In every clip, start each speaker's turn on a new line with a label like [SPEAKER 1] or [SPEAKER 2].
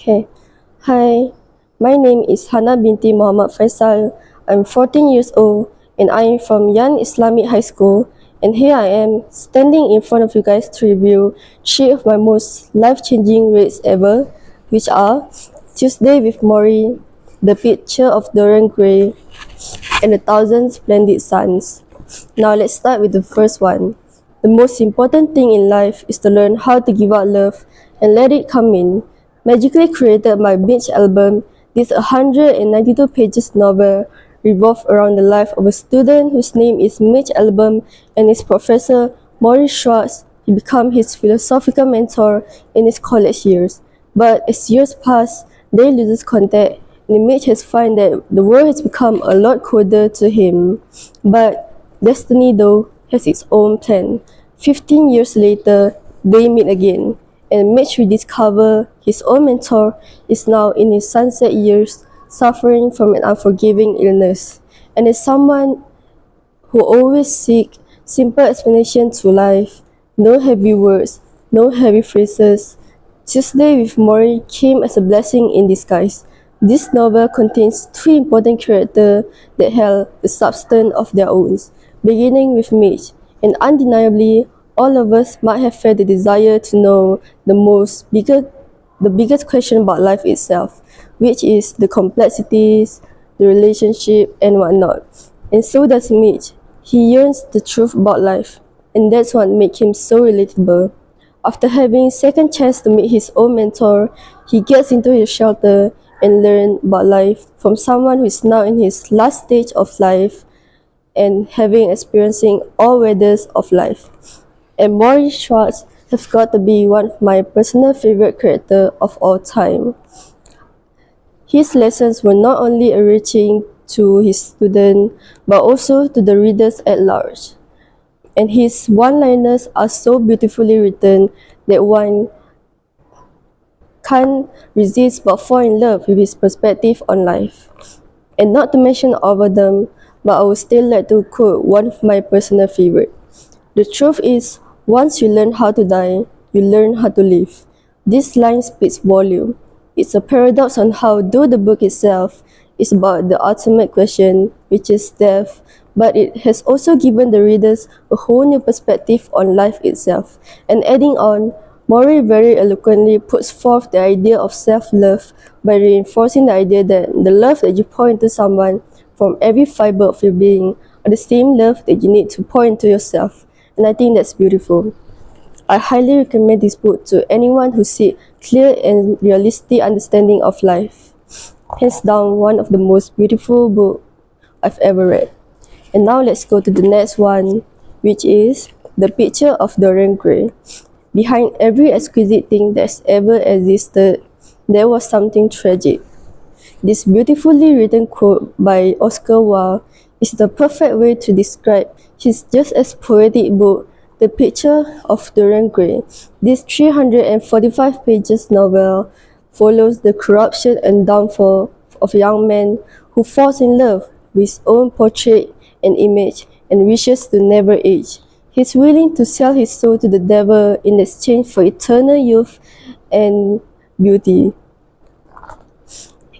[SPEAKER 1] Okay. Hi, my name is Hana binti Mohammad Faisal. I'm 14 years old and I am from Yan Islamic High School. And here I am standing in front of you guys to review three of my most life-changing reads ever, which are Tuesday with Maury, The Picture of Dorian Gray, and A Thousand Splendid Suns. Now let's start with the first one. The most important thing in life is to learn how to give out love and let it come in. Magically created my beach album, this 192 pages novel revolves around the life of a student whose name is Mitch Album and his professor Maurice Schwartz. He became his philosophical mentor in his college years. But as years pass, they lose contact and Mitch has found that the world has become a lot colder to him. But destiny, though, has its own plan. 15 years later, they meet again, and Mitch rediscovers his old mentor is now in his sunset years, suffering from an unforgiving illness. And as someone who always seek simple explanation to life, no heavy words, no heavy phrases, Tuesday with Maury came as a blessing in disguise. This novel contains three important characters that held the substance of their own, beginning with Mitch, and undeniably, all of us might have felt the desire to know the biggest question about life itself, which is the complexities, the relationship, and whatnot. And so does Mitch. He yearns the truth about life, and that's what makes him so relatable. After having second chance to meet his old mentor, he gets into his shelter and learn about life from someone who is now in his last stage of life and having experiencing all weathers of life. And Maurice Schwartz has got to be one of my personal favorite characters of all time. His lessons were not only enriching to his students but also to the readers at large. And his one-liners are so beautifully written that one can't resist but fall in love with his perspective on life. And not to mention all of them, but I would still like to quote one of my personal favorite. The truth is, once you learn how to die, you learn how to live. This line speaks volume. It's a paradox on how, though the book itself is about the ultimate question, which is death, but it has also given the readers a whole new perspective on life itself. And adding on, Maury very eloquently puts forth the idea of self-love by reinforcing the idea that the love that you pour into someone from every fiber of your being are the same love that you need to pour into yourself. And I think that's beautiful. I highly recommend this book to anyone who seeks clear and realistic understanding of life. Hands down, one of the most beautiful books I've ever read. And now let's go to the next one, which is The Picture of Dorian Gray. Behind every exquisite thing that's ever existed, there was something tragic. This beautifully written quote by Oscar Wilde is the perfect way to describe his just as poetic book, The Picture of Dorian Gray. This 345 pages novel follows the corruption and downfall of a young man who falls in love with his own portrait and image and wishes to never age. He's willing to sell his soul to the devil in exchange for eternal youth and beauty.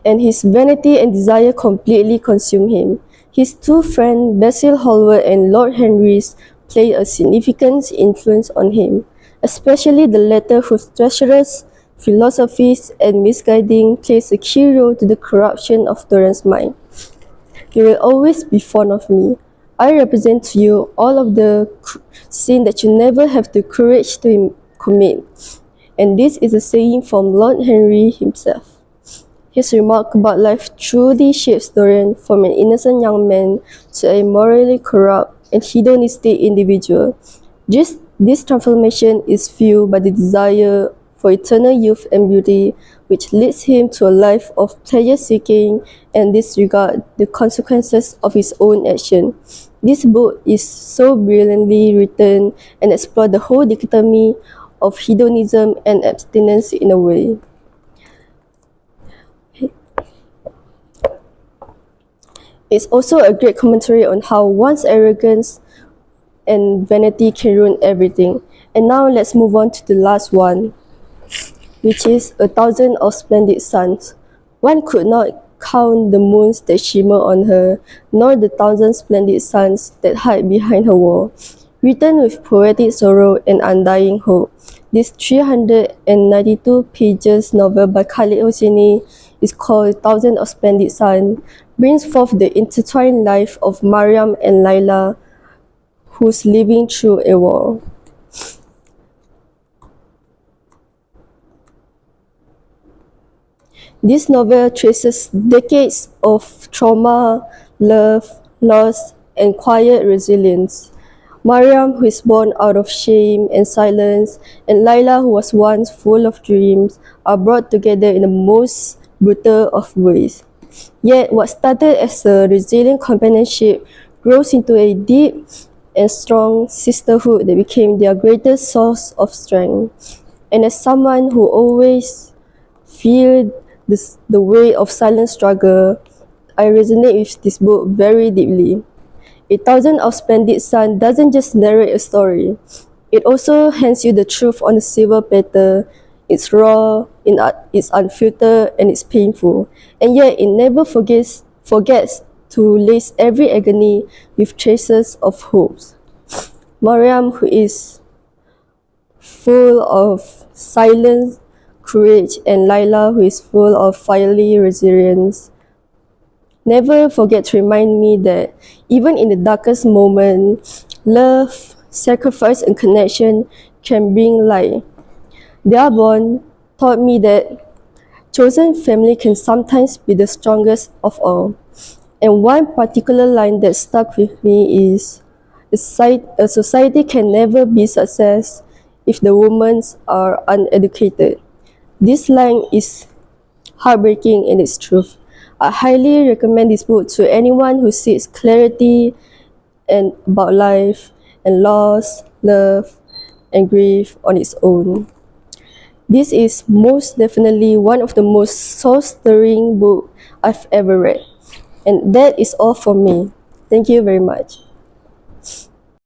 [SPEAKER 1] And his vanity and desire completely consume him. His two friends, Basil Hallward and Lord Henrys, play a significant influence on him, especially the latter whose treacherous philosophies and misguiding plays a key role to the corruption of Dorian's mind. You will always be fond of me. I represent to you all of the sin that you never have the courage to commit. And this is a saying from Lord Henry himself. His remark about life truly shapes Dorian from an innocent young man to a morally corrupt and hedonistic individual. This transformation is fueled by the desire for eternal youth and beauty, which leads him to a life of pleasure-seeking and disregard the consequences of his own action. This book is so brilliantly written and explores the whole dichotomy of hedonism and abstinence in a way. It's also a great commentary on how one's arrogance and vanity can ruin everything. And now let's move on to the last one. which is 1,000 of splendid suns. One could not count the moons that shimmer on her, nor the 1,000 splendid suns that hide behind her wall. Written with poetic sorrow and undying hope, this 392 pages novel by Khalid Hosseini is called "1,000 of Splendid Sun," brings forth the intertwined life of Mariam and Laila, who's living through a war. This novel traces decades of trauma, love, loss, and quiet resilience. Mariam, who is born out of shame and silence, and Laila, who was once full of dreams, are brought together in the most brutal of ways. Yet, what started as a resilient companionship grows into a deep and strong sisterhood that became their greatest source of strength. And as someone who always feel the weight of silent struggle, I resonate with this book very deeply. A Thousand of Splendid Sun doesn't just narrate a story, it also hands you the truth on a silver platter. It's raw, it's unfiltered, and it's painful. And yet it never forgets to lace every agony with traces of hope. Mariam, who is full of silence, courage, and Laila, who is full of fiery resilience, never forget to remind me that even in the darkest moment, love, sacrifice, and connection can bring light. Their bond taught me that chosen family can sometimes be the strongest of all. And one particular line that stuck with me is a society can never be success if the women are uneducated. This line is heartbreaking in its truth. I highly recommend this book to anyone who seeks clarity and about life and loss, love, and grief on its own. This is most definitely one of the most soul-stirring books I've ever read. And that is all from me. Thank you very much.